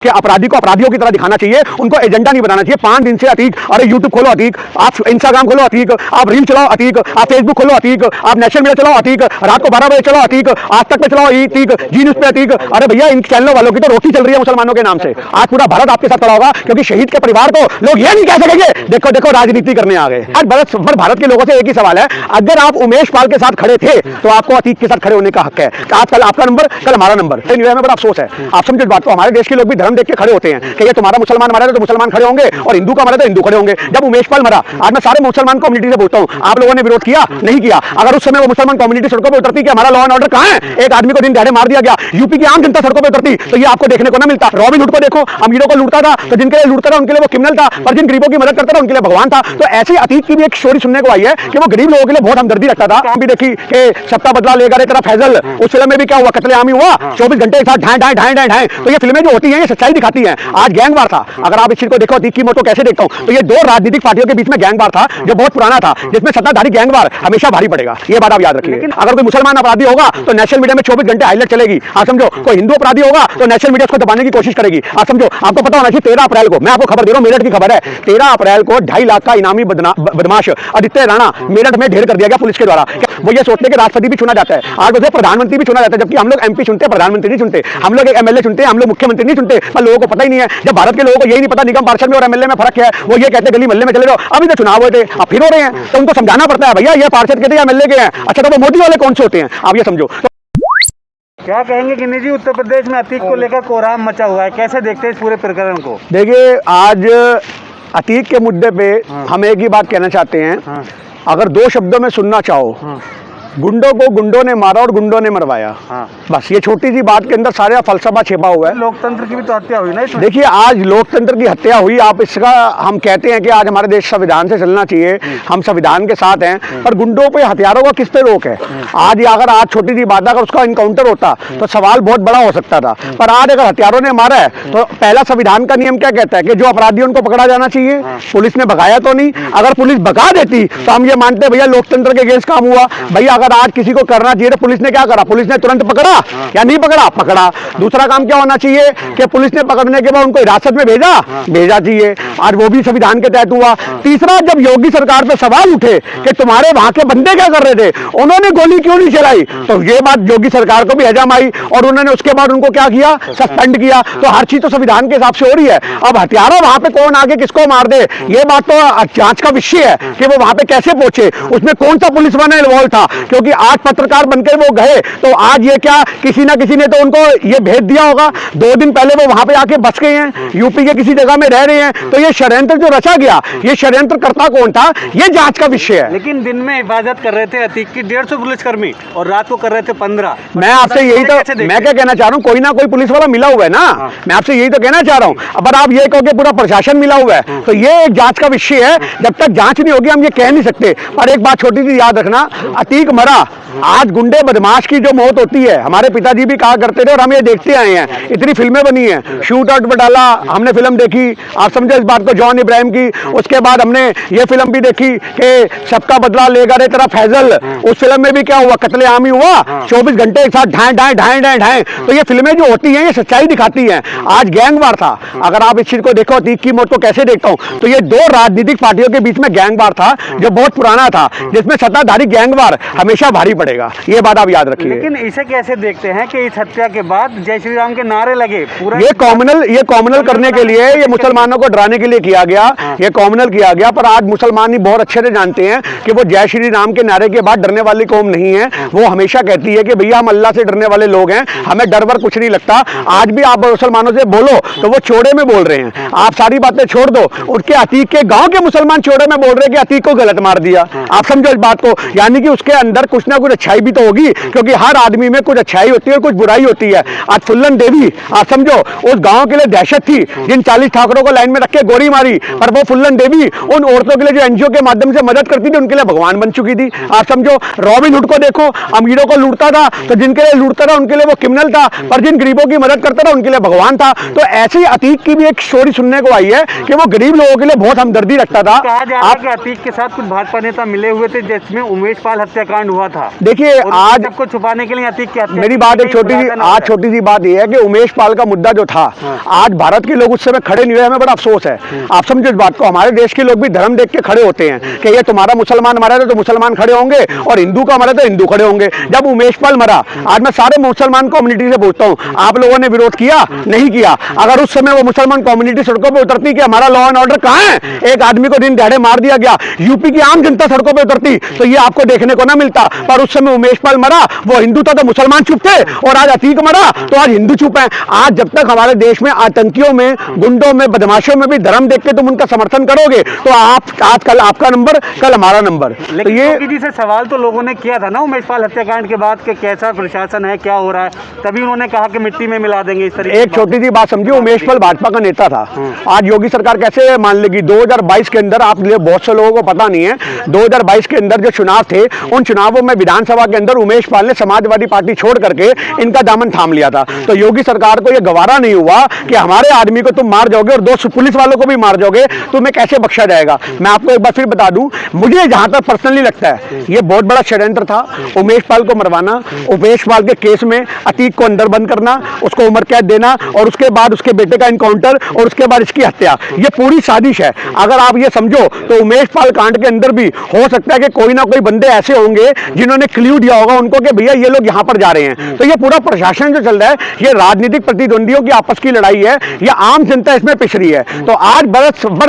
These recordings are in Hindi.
कि अपराधी को अपराधियों की तरह दिखाना चाहिए, उनको एजेंडा नहीं बनाना चाहिए। 5 दिन से अतीक, अरे यूट्यूब खोलो अतीक, आप इंस्टाग्राम खोलो अतीक, आप रील चलाओ अतीक, आप फेसबुक खोलो अतीक, आप नेशनल मीडिया चलाओ अतीक, रात को 12 बजे चलाओ अतीक, आज तक पे चलाओ अतीक, जी न्यूज पे अतीक। अरे भैया, इन चैनलों वालों की तो रोटी चल रही है मुसलमानों के नाम से। आज पूरा भारत आपके साथ खड़ा होगा, क्योंकि शहीद के परिवार को लोग ये नहीं कह सकेंगे देखो देखो राजनीति करने आ गए। आज भारत के लोगों से एक ही सवाल है, अगर आप उमेश पाल के साथ खड़े थे तो आपको अतीक के साथ खड़े होने का हक है। आज कल आपका नंबर, कल हमारा नंबर, में बड़ा अफसोस है। आप समझो बात को, हमारे देश के लोग भी धर्म देख के खड़े होते हैं कि ये तुम्हारा मुसलमान मारा तो मुसलमान खड़े होंगे, और हिंदू का मारा तो हिंदू खड़े होंगे। जब उमेश पाल मरा, आज मैं सारे मुसलमान कम्युनिटी से बोलता हूं, आप लोगों ने विरोध किया नहीं किया? अगर उस समय वो मुसलमान कम्युनिटी सड़कों पर उतरती कि हमारा लॉ एंड ऑर्डर कहां है, एक आदमी को दिन दहाड़े मार दिया गया, यूपी की आम जनता सड़कों पर उतरती तो ये आपको देखने को ना मिलता। रॉबिन हुड को देखो, अमीरों को लूटता था, तो जिनके लिए लूटता था उनके लिए वो क्रिमिनल था, पर जिन गरीबों की मदद करता था उनके लिए भगवान था। तो ऐसे अतीत की भी एक स्टोरी सुनने को आई है कि वो गरीब लोगों के लिए बहुत हमदर्दी रखता था। हम भी देखी कि सबका बदला लेगा रे तेरा फैजल, उस फिल्म में भी क्या हुआ, कत्लेआम हुआ, 24 घंटे के साथ ढाई ढाई ढाई ढाई ढाई। तो ये फिल्में जो होती हैं ये सच्चाई दिखाती हैं। आज गैंगवार था, अगर आप इस चीज को देखो अतीक की मोटो कैसे देखता हूं, तो ये 2 राजनीतिक पार्टियों के बीच में गैंगवार था जो बहुत पुराना था, जिसमें सत्ताधारी गैंगवार हमेशा भारी पड़ेगा। ये बात आप याद रखिए। अगर कोई मुसलमान अपराधी होगा तो नेशनल मीडिया में 24 घंटे हाईलाइट चलेगी, आप समझो। कोई हिंदू अपराधी होगा तो नेशनल मीडिया उसको दबाने की कोशिश करेगी, आप समझो। आपको पता होना चाहिए 13 अप्रैल को, मैं आपको खबर दे रहा हूं, मेरठ की खबर है, 13 अप्रैल को 2.5 लाख का इनामी बदमाश आदित्य राणा मेरठ में ढेर कर दिया गया पुलिस के द्वारा। वो ये सोचते कि राष्ट्रपति भी चुना जाता है, आज उसे प्रधानमंत्री भी चुना जाता है, जबकि हम लोग एमपी चुनते हैं, प्रधानमंत्री नहीं चुनते। हम लोग एमएलए चुनते हैं, हम लोग मुख्यमंत्री नहीं चुनते, पर लोगों को पता ही नहीं है। जब भारत के लोगों को यही नहीं पता निगम पार्षद में और एमएलए में फर्क क्या है, वो ये कहते गली मोहल्ले में चले जाओ। अभी तो चुनाव हुए थे, अब फिर हो रहे हैं, तो उनको समझाना पड़ता है, भैया ये पार्षद के थे या एमएलए के हैं, अच्छा तो वो मोदी वाले कौन से होते हैं, आप ये समझो। क्या कहेंगे कि निजी उत्तर प्रदेश में अतीक को लेकर कोहराम मचा हुआ है, कैसे देखते हैं इस पूरे प्रकरण को? देखिए, आज अतीक के मुद्दे पे हम एक ही बात कहना चाहते हैं, अगर 2 शब्दों में सुनना चाहो, गुंडों को गुंडों ने मारा और गुंडों ने मरवाया। बस ये छोटी सी बात के अंदर सारा फलसफा छिपा हुआ है। लोकतंत्र की भी तो हत्या हुई ना इसमें। देखिए, आज लोकतंत्र की हत्या हुई, आप इसका हम कहते हैं कि आज हमारे देश संविधान से चलना चाहिए, हम संविधान के साथ हैं, पर गुंडों पे हथियारों का किस पे रोक है? आज अगर आज छोटी सी बात अगर उसका इनकाउंटर होता तो सवाल बहुत बड़ा हो सकता था, पर आज अगर हथियारों ने मारा है तो पहला संविधान का नियम क्या कहता है कि जो अपराधी उनको पकड़ा जाना चाहिए। पुलिस ने भगाया तो नहीं, अगर पुलिस भगा देती तो हम ये मानते भैया लोकतंत्र के अगेंस्ट काम हुआ। भैया अगर आज किसी को करना चाहिए तो पुलिस ने क्या करा? पुलिस ने तुरंत पकड़ा या नहीं पकड़ा? पकड़ा। दूसरा काम क्या होना चाहिए कि पुलिस ने पकड़ने के बाद उनको हिरासत में भेजा चाहिए, आज वो भी संविधान के तहत हुआ। तीसरा, जब योगी सरकार पे सवाल उठे कि तुम्हारे वहां के बंदे क्या कर रहे थे, उन्होंने गोली क्यों नहीं चलाई, तो ये बात योगी सरकार को भी हजम आई और उन्होंने उसके बाद उनको क्या किया? सस्पेंड किया। तो हर चीज तो संविधान के हिसाब से हो रही है। अब हथियारों वहां पे कौन आगे किसको मार दे, ये बात तो जांच का विषय है कि वो वहां पे कैसे पहुंचे, उसमें कौन सा पुलिस वाला इन्वॉल्व था, क्योंकि आज पत्रकार बनकर वो गए तो आज ये क्या किसी ना किसी ने तो उनको ये भेज दिया होगा। 2 दिन पहले वो वहां पे आके बस गए हैं, यूपी के किसी जगह में रह रहे हैं, तो ये षड्यंत्र जो रचा गया, ये षड्यंत्र करता कौन था, ये जांच का विषय है। लेकिन दिन में हिफाजत कर रहे थे अतीक की 150 पुलिसकर्मी और रात को कर रहे थे 15। मैं आपसे यही तो मैं क्या कहना चाह रहा हूँ, कोई ना कोई पुलिस वाला मिला हुआ है ना, मैं आपसे यही तो कहना चाह रहा हूँ। अगर आप ये कहो कि पूरा प्रशासन मिला हुआ है तो ये एक जांच का विषय है, जब तक जांच नहीं होगी हम ये कह नहीं सकते। पर एक बात छोटी सी याद रखना, अतीक मरा, आज गुंडे बदमाश की जो मौत होती है, हमारे पिताजी भी कहा करते थे और हम ये देखते आए हैं, इतनी फिल्में बनी हैं, शूट आउट बटाला हमने फिल्म देखी, आप समझे इस बात को, जॉन इब्राहिम की। उसके बाद हमने ये फिल्म भी देखी कि सबका बदला लेगा रे तेरा फैजल, उस फिल्म में भी क्या हुआ, कत्लेआम हुआ, 24 घंटे के साथ ढाई ढाई ढाई ढाई ढाई। तो ये फिल्में जो होती हैं ये सच्चाई दिखाती हैं। आज गैंगवार था, अगर आप इस चीज को देखो अतीक की मौत को कैसे देखता हूं, तो ये 2 राजनीतिक पार्टियों के बीच में गैंगवार था जो बहुत पुराना था, जिसमें सत्ताधारी गैंगवार हमेशा भारी पड़ेगा, ये बात आप याद रखिए। लेकिन इसे कैसे देखते हैं कि इस हत्या के बाद जय श्री राम के नारे लगे, पूरा ये कॉम्युनल करने के लिए, ये मुसलमानों को डराने के लिए किया गया, ये कॉम्युनल किया गया। पर आज मुसलमान ही बहुत अच्छे से जानते हैं कि वो जय श्री राम के नारे के बाद डरने वाली कौम नहीं है। वो हमेशा कहती है कि भैया हम अल्लाह से डरने वाले लोग हैं, हमें डर वर कुछ नहीं लगता। आज भी आप मुसलमानों से बोलो तो वो चौड़े में बोल रहे हैं, आप सारी बातें छोड़ दो, उनके अतीक के गांव के मुसलमान चौड़े में बोल रहे हैं कि अतीक को गलत मार दिया, आप समझो इस बात को। यानी कि उसके अंदर कुछ ना कुछ अच्छाई भी तो होगी, क्योंकि हर आदमी में कुछ अच्छाई होती है और कुछ बुराई होती है। आज फुल्लन देवी, आप समझो, उस गांव के लिए दहशत थी, जिन 40 ठाकुरों को लाइन में रख के गोली मारी, पर वो फुल्लन देवी उन औरतों के लिए जो एनजीओ के माध्यम से मदद करती थी उनके लिए भगवान बन चुकी थी, आप समझो। रॉबिन हुड को देखो, अमीरों को लूटता था, तो जिनके लिए लूटता था उनके लिए वो क्रिमिनल था, पर जिन गरीबों की मदद करता था उनके लिए भगवान था। तो ऐसे ही अतीक की भी एक स्टोरी सुनने को आई है कि वो गरीब लोगों के लिए बहुत हमदर्दी रखता था। कहा जा रहा है कि अतीक के साथ कुछ भाजपा नेता मिले हुए थे, जिसमें उमेश पाल हत्याकांड हत्याकांड हुआ था। देखिए और आज सबको छुपाने के लिए अतीक की हत्या मेरी की बात गई, एक छोटी सी, पुरातन आज है। छोटी सी बात यह है कि उमेश पाल का मुद्दा जो था, आज भारत के लोग उस समय खड़े नहीं हुए, हमें बड़ा अफसोस है। आप समझो इस बात को, हमारे देश के लोग भी धर्म देख के खड़े होते हैं कि ये तुम्हारा मुसलमान मारा तो मुसलमान खड़े होंगे और हिंदू का मरा तो हिंदू खड़े होंगे। जब उमेश पाल मरा, आज मैं सारे मुसलमान कम्युनिटी से पूछता हूं, आप लोगों ने विरोध किया? नहीं किया। अगर उस समय वो मुसलमान कम्युनिटी सड़कों पर उतरती कि हमारा लॉ एंड ऑर्डर कहां है, एक आदमी को दिन दिहाड़े मार दिया गया, यूपी की आम जनता सड़कों पर उतरती तो ये आपको देखने को ना मिलता। पर उस समय उमेश पाल मरा, वो हिंदू था तो मुसलमान चुप थे, और आज अतीक मरा तो आज हिंदू चुप है। आज जब तक हमारे देश में आतंकियों में, गुंडों में, बदमाशों में भी धर्म देख के तुम उनका समर्थन करोगे तो आज कल आपका नंबर, कल हमारा नंबर। तो लेकिन ये योगी जी से सवाल तो लोगों ने किया था ना उमेश पाल हत्याकांड के बाद कि कैसा प्रशासन है, क्या हो रहा है, तभी उन्होंने कहा कि मिट्टी में मिला देंगे इस तरीके एक छोटी सी बात समझिए, उमेश पाल भाजपा का नेता था। आज योगी सरकार कैसे मान लेगी? 2022 के अंदर, आप बहुत से लोगों को पता नहीं है, 2022 के अंदर जो चुनाव थे, उन चुनावों में विधानसभा के अंदर उमेश पाल ने समाजवादी पार्टी छोड़ करके इनका दामन थाम लिया था। तो योगी सरकार को यह गवारा नहीं हुआ कि हमारे आदमी को तुम मार जाओगे और 2 पुलिस वालों को भी मार जाओगे, तुम्हें कैसे बख्शा जाएगा? मैं आपको एक बार फिर बता दूं, मुझे जहां तक पर्सनली लगता है यह बहुत बड़ा षड्यंत्र था उमेश पाल को मरवाना, उमेश पाल के केस में अतीक को अंदर बंद करना, उसको उम्र कैद देना, और उसके बाद उसके बेटे का इनकाउंटर, और उसके बाद इसकी हत्या। यह पूरी साजिश है। अगर आप ये समझो तो उमेश पाल कांड के अंदर भी हो सकता है कि कोई ना कोई बंदे ऐसे होंगे जिन्होंने क्ल्यू दिया होगा उनको कि भैया ये लोग यहां पर जा रहे हैं। तो ये पूरा प्रशासन जो चल रहा है, ये राजनीतिक प्रतिद्वंदियों की आपस की लड़ाई है, या आम जनता इसमें पिछ रही है। तो आज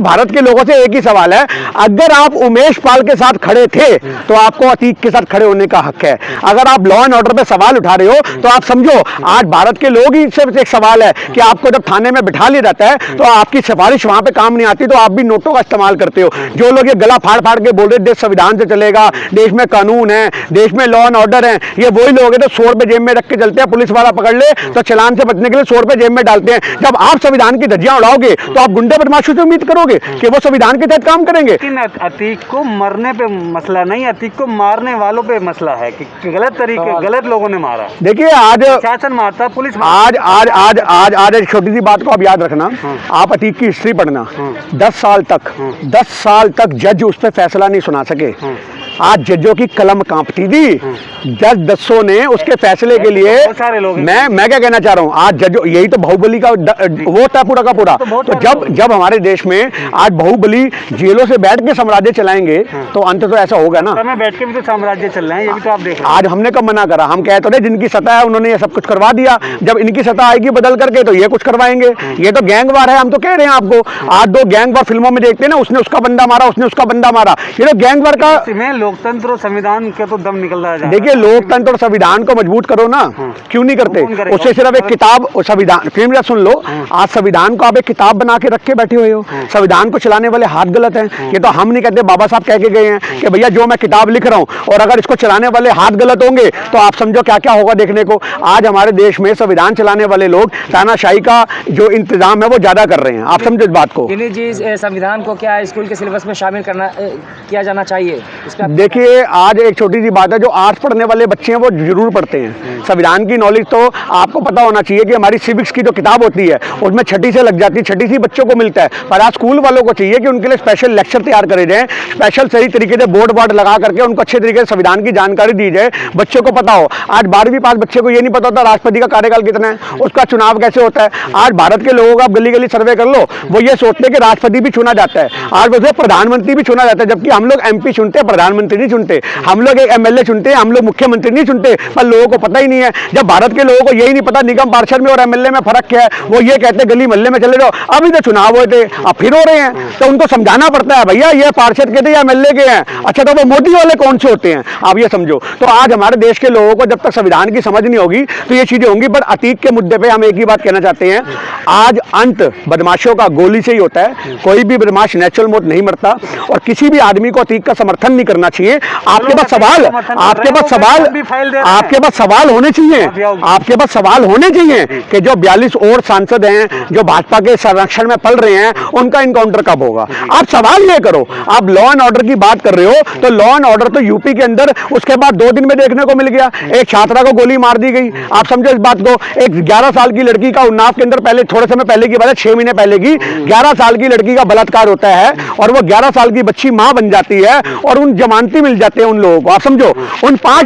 भारत के लोगों से एक ही सवाल है, अगर आप उमेश पाल के साथ खड़े थे तो आपको अतीक के साथ खड़े होने का हक है। अगर आप लॉ एंड ऑर्डर पे सवाल उठा रहे हो तो आप समझो आज भारत के लोग ही से एक सवाल है कि आपको जब थाने में बिठा लिया जाता है तो आपकी सिफारिश वहां पे काम नहीं आती, तो आप भी नोटों का इस्तेमाल करते हो। जो लोग ये गला फाड़ फाड़ के बोल रहे देश संविधान से चलेगा, देश में कानून है, देश में लॉ एंड ऑर्डर है, ये वही लोग हैं तो 100 रुपए जेब में रख के चलते हैं, पुलिस वाला पकड़ ले तो चलान से बचने के लिए 100 रुपए जेब में डालते हैं। जब आप संविधान की धज्जियां उड़ाओगे तो आप गुंडे बदमाशों से उम्मीद करोगे कि वो संविधान के तहत काम करेंगे? लेकिन अतीक को मरने पे मसला नहीं, अतीक को मारने वालों पे मसला है कि गलत तरीके, गलत लोगों ने मारा। देखिए आज शासन मारता, पुलिस आज आज आज आज आज एक छोटी सी बात को आप याद रखना, आप अतीक की हिस्ट्री पढ़ना, 10 साल तक जज उस पर फैसला नहीं सुना सके। आज जजों की कलम कांपती थी, जज दसों ने उसके फैसले के लिए, सारे लोग, मैं क्या कहना चाह रहा हूं, आज जजों, यही तो बाहुबली का वो था पूरा का पूरा। तो जब हमारे देश में आज बाहुबली जेलों से बैठ के साम्राज्य चलाएंगे तो अंत तो ऐसा होगा ना। में बैठ के भी तो साम्राज्य चल रहे हैं, ये भी तो आप देख रहे हैं। आज हमने कब मना करा? हम कहते रहे जिनकी सत्ता है उन्होंने ये सब कुछ करवा दिया, जब इनकी सत्ता आएगी बदल करके तो ये कुछ करवाएंगे। ये तो गैंगवार है, हम तो कह रहे हैं आपको। आज 2 गैंगवार फिल्मों में देखते हैं ना, उसने उसका बंदा मारा, उसने उसका बंदा मारा, ये तो गैंगवार का। लोकतंत्र और संविधान के तो दम निकल रहा है। देखिए लोकतंत्र और संविधान को मजबूत करो ना, क्यों नहीं करते? उससे सिर्फ एक किताब और संविधान, फिर मेरा सुन लो, आज संविधान को आप एक किताब बना के रख के बैठे हुए हो। संविधान को चलाने वाले हाथ गलत हैं। ये तो हम नहीं कहते, बाबा साहब कह के गए हैं कि भैया जो मैं किताब लिख रहा हूं और अगर इसको चलाने वाले हाथ गलत होंगे तो आप समझो क्या क्या होगा देखने को। आज हमारे देश में संविधान चलाने वाले लोग तानाशाही का जो इंतजाम है वो ज्यादा कर रहे हैं। आप समझो इस बात को। जी संविधान को क्या स्कूल के सिलेबस में शामिल किया जाना चाहिए? देखिए आज एक छोटी सी बात है, जो आर्ट्स पढ़ने वाले बच्चे हैं वो जरूर पढ़ते हैं। संविधान की नॉलेज तो आपको पता होना चाहिए कि हमारी सिविक्स की जो किताब होती है उसमें 6ठी से लग जाती है, 6ठी से बच्चों को मिलता है। पर आज स्कूल वालों को चाहिए कि उनके लिए स्पेशल लेक्चर तैयार करे जाए, स्पेशल सही तरीके से बोर्ड लगा करके उनको अच्छे तरीके से संविधान की जानकारी दी जाए, बच्चों को पता हो। आज 12वीं पास बच्चे को ये नहीं पता होता राष्ट्रपति का कार्यकाल कितना है, उसका चुनाव कैसे होता है। आज भारत के लोगों का आप गली गली सर्वे कर लो, वो ये सोचते हैं कि राष्ट्रपति भी चुना जाता है, आज वैसे प्रधानमंत्री भी चुना जाता है, जबकि हम लोग MP चुनते हैं, प्रधानमंत्री नहीं चुनते। हम लोग एक MLA चुनते हैं, हम लोग मुख्यमंत्री नहीं चुनते। पर लोगों को पता ही नहीं है। जब भारत के लोगों को यही नहीं पता निगम पार्षद में और MLA में फर्क क्या है, वो ये कहते गली मोहल्ले में चले जाओ। अभी तो चुनाव हुए थे, अब फिर हो रहे हैं, तो उनको समझाना पड़ता है भैया ये पार्षद के थे या MLA के हैं। अच्छा तो वो मोदी वाले कौन से होते हैं, आप ये समझो। तो आज हमारे देश के लोगों को जब तक संविधान की समझ नहीं होगी तो ये चीजें होंगी। पर अतीक के मुद्दे पे हम एक ही बात कहना चाहते हैं, आज अंत बदमाशों का गोली से ही होता है। कोई भी बदमाश नेचुरल मौत नहीं मरता और किसी भी आदमी को अतीक का समर्थन नहीं करना चाहिए। आपके पास सवाल होने चाहिए, आपके पास सवाल होने चाहिए कि जो 42 और सांसद हैं जो भाजपा के संरक्षण में पल रहे हैं उनका इनकाउंटर कब होगा। आप सवाल ये करो। आप लॉ एंड ऑर्डर की बात कर रहे हो तो लॉ एंड ऑर्डर तो यूपी के अंदर उसके बाद 2 दिन में देखने को मिल गया। एक छात्रा को गोली मार दी गई, आप समझो इस बात को। एक 11 साल की लड़की का उन्नाव के अंदर पहले, थोड़े समय पहले की बात है, 6 महीने पहले की, 11 साल की लड़की का बलात्कार होता है और वो 11 साल की बच्ची मां बन जाती है और उन जमाने जमानती मिल जाते हैं उन लोगों को। आप समझो, उन पांच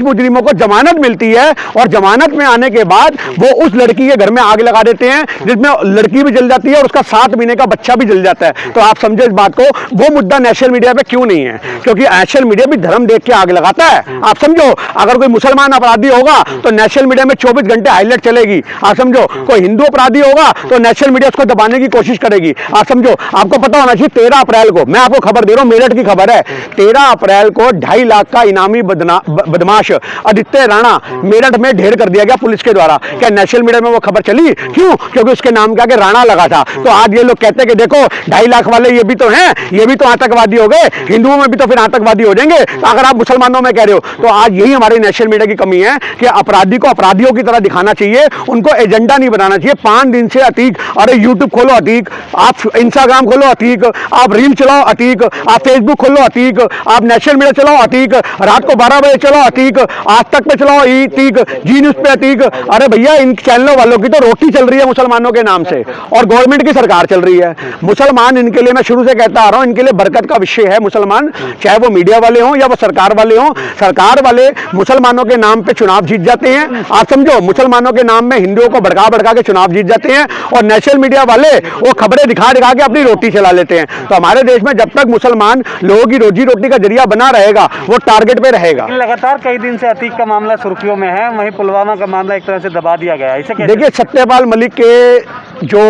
मुजरिमों को जमानत मिलती है और जमानत में आने के बाद वो उस लड़की के घर में आग लगा देते हैं, जिसमें लड़की भी जल जाती है और उसका 7 महीने का बच्चा भी जल जाता है। तो आप समझो इस बात को, वो मुद्दा नेशनल मीडिया पे क्यों नहीं है? क्योंकि नेशनल मीडिया भी धर्म देख के आग लगाता है। आप समझो, अगर कोई मुसलमान अपराधी होगा तो नेशनल मीडिया में 24 घंटे हाईलाइट चलेगी। आप समझो, कोई हिंदू अपराधी होगा तो नेशनल मीडिया उसको दबाने की कोशिश करेगी। आप समझो, आपको पता होना चाहिए 13 अप्रैल को, मैं आपको खबर दे रहा हूं, मेरठ की खबर है, 13 अप्रैल को 2.5 लाख का इनामी बदमाश आदित्य राणा मेरठ में ढेर कर दिया गया पुलिस के द्वारा। क्या नेशनल मीडिया में वो खबर चली? क्यों? क्योंकि उसके नाम के आगे राणा लगा था। तो आज ये लोग कहते हैं कि देखो 2.5 लाख वाले ये भी तो हैं, ये भी तो आतंकवादी हो गए, हिंदुओं में भी तो फिर आतंकवादी हो जाएंगे। तो अगर आप मुसलमानों में कह रहे हो, तो आज यही हमारी नेशनल मीडिया की कमी है कि अपराधी को अपराधियों की तरह दिखाना चाहिए, उनको एजेंडा नहीं बनाना चाहिए। 5 दिन से अतीक, अरे यूट्यूब खोलो अतीक, आप इंस्टाग्राम खोलो अतीक, आप रील चलाओ अतीक, आप फेसबुक खोलो अतीक, आप नेशनल मीडिया चलाओ अतीक, रात को 12 बजे चलाओ अतीक, आज तक पे चलाओ अतीक, जी न्यूज पे अतीक। अरे भैया, इन चैनलों वालों की तो रोटी चल रही है मुसलमानों के नाम से और गवर्नमेंट की सरकार चल रही है। मुसलमान इनके लिए, मैं शुरू से कहता आ रहा हूं, इनके लिए बरकत का विषय है मुसलमान, चाहे वो मीडिया वाले हों या वो सरकार वाले हों। सरकार वाले मुसलमानों के नाम पे चुनाव जीत जाते हैं। आप समझो, मुसलमानों के नाम में हिंदुओं को भड़का भड़का के चुनाव जीत जाते हैं और नेशनल मीडिया वाले वो खबरें दिखा दिखा के अपनी रोटी चला लेते हैं। तो हमारे देश में जब तक मुसलमान लोगों की रोजी रोटी का जरिया बना रहेगा, वो टारगेट पे रहेगा। लगातार कई दिन से अतीक का मामला सुर्खियों में है, वहीं पुलवामा का मामला एक तरह से दबा दिया गया है। इसे कैसे देखिए, सत्यपाल मलिक के जो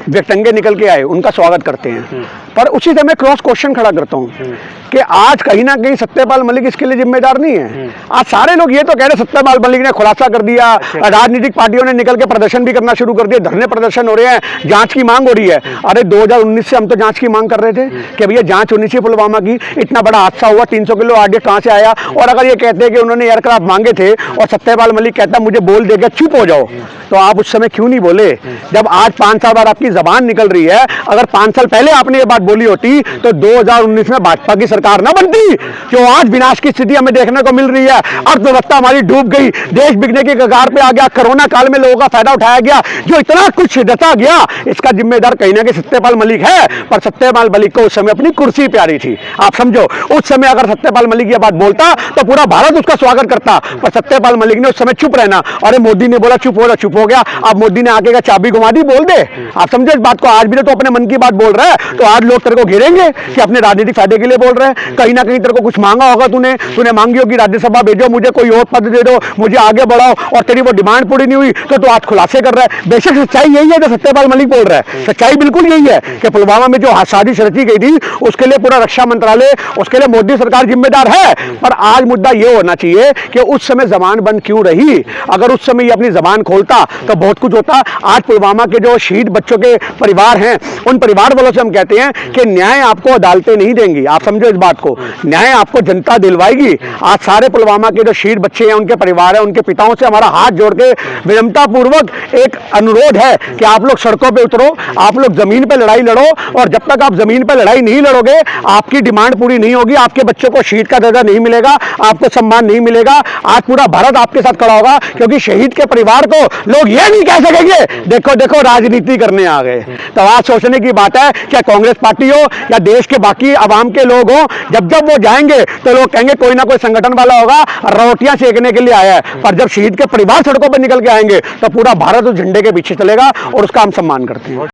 व्यक्तंगे निकल के आए उनका स्वागत करते हैं, पर उसी समय क्रॉस क्वेश्चन खड़ा करता हूं कि आज कहीं ना कहीं सत्यपाल मलिक इसके लिए जिम्मेदार नहीं है। आज सारे लोग ये तो कह रहे सत्यपाल मलिक ने खुलासा कर दिया, राजनीतिक पार्टियों ने निकल के प्रदर्शन भी करना शुरू कर दिया, धरने प्रदर्शन हो रहे हैं, जांच की मांग हो रही है। अरे 2019 से हम तो जांच की मांग कर रहे थे कि भैया जांच होनी चाहिए पुलवामा की, इतना बड़ा हादसा हुआ, 300 किलो आरडीएक्स कहां से आया? और अगर ये कहते हैं कि उन्होंने एयरक्राफ्ट मांगे थे और सत्यपाल मलिक कहता मुझे बोल देगा चुप हो जाओ, तो आप उस समय क्यों नहीं बोले? जब आज 5 साल बाद आपकी जबान निकल रही है, अगर 5 साल पहले आपने ये बात बोली होती तो 2019 में भाजपा की सरकार ना बनती। जो आज विनाश की स्थिति हमें देखने को मिल रही है, अर्थव्यवस्था हमारी डूब गई, देश बिकने की कगार पे आ गया, कोरोना काल में लोगों का फायदा उठाया गया, जो इतना कुछ रचा गया, इसका जिम्मेदार कहीं ना कहीं सत्यपाल मलिक है। पर सत्यपाल मलिक को उस समय अपनी कुर्सी प्यारी थी। आप समझो, उस समय अगर सत्यपाल मलिक ये बात बोलता तो पूरा भारत उसका स्वागत करता, पर सत्यपाल मलिक ने उस समय चुप रहना। अरे मोदी ने बोला चुप हो जा, चुप हो गया। अब मोदी ने आगे का चाबी घुमा दी, बोल दे। आप समझो इस बात को, आज भी तो अपने मन की बात बोल रहा है, तो आज लोग तेरे को घेरेंगे कि अपने राजनीतिक फायदे के लिए बोल रहे हैं। कहीं ना कहीं तेरे को कुछ मांगा होगा, तूने मांगी होगी राज्यसभा भेजो, मुझे कोई और पद दे दो, मुझे आगे बढ़ाओ, और तेरी वो डिमांड पूरी नहीं हुई तो तू आज खुलासे कर रहा है। बेशक सच्चाई यही है जो सत्यपाल मलिक बोल रहा है, सच्चाई बिल्कुल यही है कि पुलवामा में जो साजिश रची गई थी उसके लिए पूरा रक्षा मंत्रालय, उसके लिए मोदी सरकार जिम्मेदार है। पर आज मुद्दा ये होना चाहिए कि उस समय जबान बंद क्यों रही? अगर उस समय ये अपनी जबान खोलता तो बहुत कुछ होता। आज पुलवामा के जो शहीद बच्चों के परिवार हैं, उन परिवार वालों से हम कहते हैं कि न्याय आपको अदालतें नहीं देंगी। आप समझो इस बात को, न्याय आपको जनता दिलवाएगी। आज सारे पुलवामा के जो शहीद बच्चे हैं, उनके परिवार हैं, उनके पिताओं से हमारा हाथ जोड़ के विनम्रता पूर्वक एक अनुरोध है कि आप लोग सड़कों पे उतरो, आप लोग जमीन पे लड़ाई लड़ो, और जब तक आप जमीन पे लड़ाई नहीं लड़ोगे, आपकी डिमांड पूरी नहीं होगी, आपके बच्चों को शहीद का दर्जा नहीं मिलेगा, आपको सम्मान नहीं मिलेगा। आज पूरा भारत आपके साथ खड़ा होगा, क्योंकि शहीद के परिवार को लोग ये नहीं कह सकेंगे देखो देखो राजनीति करने आ गए। तो आज सोचने की बात है, क्या कांग्रेस पार्टी हो या देश के बाकी आवाम के लोग हो, जब जब वो जाएंगे तो लोग कहेंगे कोई ना कोई संगठन वाला होगा, रोटियां सेकने के लिए आया है। पर जब शहीद के परिवार सड़कों पर निकल के आएंगे तो पूरा भारत उस झंडे के पीछे चलेगा, और उसका हम सम्मान करते हैं।